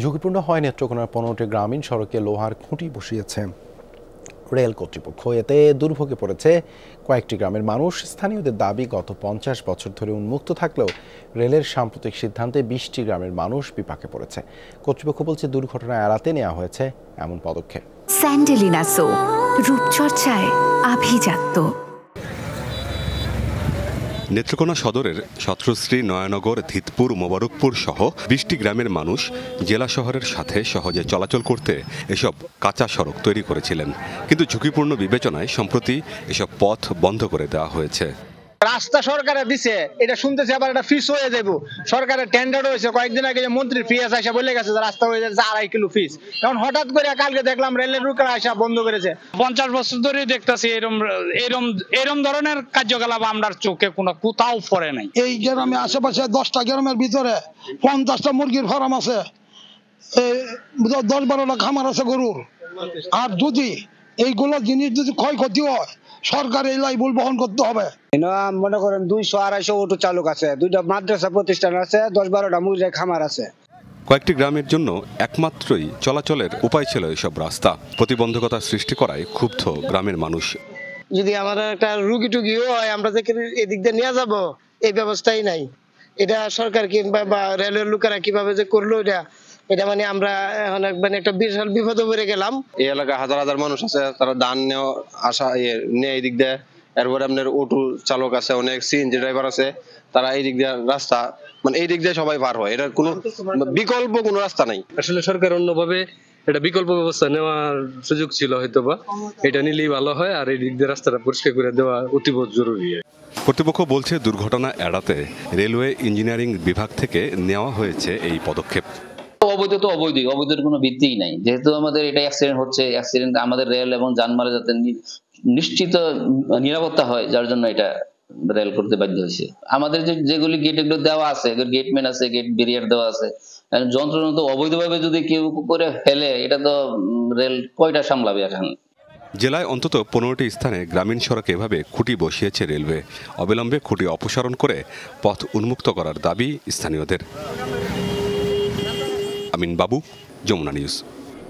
ঝুঁকিপূর্ণ হয় নেত্রকোনার 15টি গ্রামীণ সড়কে লোহার খুঁটি বসিয়েছে রেল কর্তৃপক্ষ। এতে দুর্ভোগে পড়েছে কয়েকটি গ্রামের মানুষ। স্থানীয়দের দাবি, গত 50 বছর ধরে উন্মুক্ত থাকলেও রেলের সাম্প্রতিক সিদ্ধান্তে 20টি গ্রামের মানুষ বিপাকে পড়েছে। কর্তৃপক্ষ বলছে দুর্ঘটনা এড়াতে নেওয়া হয়েছে এমন পদক্ষেপ। স্যান্ডেলিনা সো, রূপচর্চায় আভিজাত্য। নেত্রকোনা সদরের সত্রশ্রী, নয়ানগর, ধিতপুর, মোবারকপুর সহ 20টি গ্রামের মানুষ জেলা শহরের সাথে সহজে চলাচল করতে এসব কাঁচা সড়ক তৈরি করেছিলেন, কিন্তু ঝুঁকিপূর্ণ বিবেচনায় সম্প্রতি এসব পথ বন্ধ করে দেওয়া হয়েছে। রাস্তা সরকারে দিছে, এটা শুনতেছি আবার এটা ফিস হয়ে যাবো। সরকারের টেন্ডার হয়েছে, কয়েকদিন আগে মন্ত্রীর ফি আসা বলে গেছে রাস্তা হয়ে যাচ্ছে 2.5 কিলো ফিস। কারণ হঠাৎ করে কালকে দেখলাম রেলের রুকার আসা বন্ধ করেছে। 50 বছর ধরে দেখতেছি এরম ধরনের কার্যকলাপ আমরা চোখে কোথাও পড়ে নাই। এই গ্রামে আশেপাশে 10টা গ্রামের ভিতরে 50টা মুরগির ফার্ম আছে, 10-12টা খামার আছে গরুর। আর যদি এইগুলো জিনিস যদি ক্ষয়ক্ষতি হয়, সরকার এই লাইবুল বহন করতে হবে। মনে করেন 200-250 অটো চালক আছে, 2টা মাদ্রাসা প্রতিষ্ঠান আছে, 10-12টা মুরগির খামার আছে। কয়েকটি গ্রামের জন্য একমাত্রই চলাচলের উপায় ছিল এসব রাস্তা। প্রতিবন্ধকতা সৃষ্টি করায় ক্ষুব্ধ গ্রামের মানুষ। যদি আমাদের একটা রুগী টুগিও হয়, আমরা যে এদিক দিয়ে নিয়ে যাব, এই ব্যবস্থাই নাই। এটা সরকার কিংবা রেলের লোকেরা কিভাবে যে করলো, এটা মানে আমরা এখন মানে একটা বিশাল বিপদে পড়ে গেলাম। এই এলাকায় হাজার হাজার মানুষ আছে, তারা ধান নেওয়া আসা নিয়ে এই দিক দিয়ে। এরপরে আপনার অটো চালক আছে, অনেক সিএনজি ড্রাইভার আছে, তারা এই দিক দিয়ে রাস্তা মানে এই দিক দিয়ে সবাই পার হয়। এটার কোনো বিকল্প কোনো রাস্তা নাই। আসলে সরকার অন্যভাবে এটা বিকল্প ব্যবস্থা নেওয়ার সুযোগ ছিল হয়তোবা, এটা নিলেই ভালো হয়। আর এই দিক দিয়ে রাস্তাটা পরিষ্কার করে দেওয়া অতিবোধ জরুরি। কর্তৃপক্ষ বলছে দুর্ঘটনা এড়াতে রেলওয়ে ইঞ্জিনিয়ারিং বিভাগ থেকে নেওয়া হয়েছে এই পদক্ষেপ। অবৈধ তো অবৈধের কোনো ভিত্তিই নাই। যেহেতু আমাদের এটা অ্যাক্সিডেন্ট হচ্ছে, অ্যাক্সিডেন্ট আমাদের রেল এবং যানমালে যাতে নিশ্চিত নিরাপত্তা হয়, যার জন্য এটা রেল করতে বাধ্য হয়েছে। আমাদের যেগুলি গেট এগুলো দেওয়া আছে, গেটম্যান আছে, গেট ব্যারিয়ার দেওয়া আছে। যন্ত্রণা তো অবৈধভাবে যদি কেউ করে ফেলে, এটা তো রেল কয়টা সামলাবে এখন। জেলায় অন্তত 15টি স্থানে গ্রামীণ সড়কে এভাবে খুঁটি বসিয়েছে রেলওয়ে। অবিলম্বে খুঁটি অপসারণ করে পথ উন্মুক্ত করার দাবি স্থানীয়দের। আমিন বাবু, যমুনা নিউজ।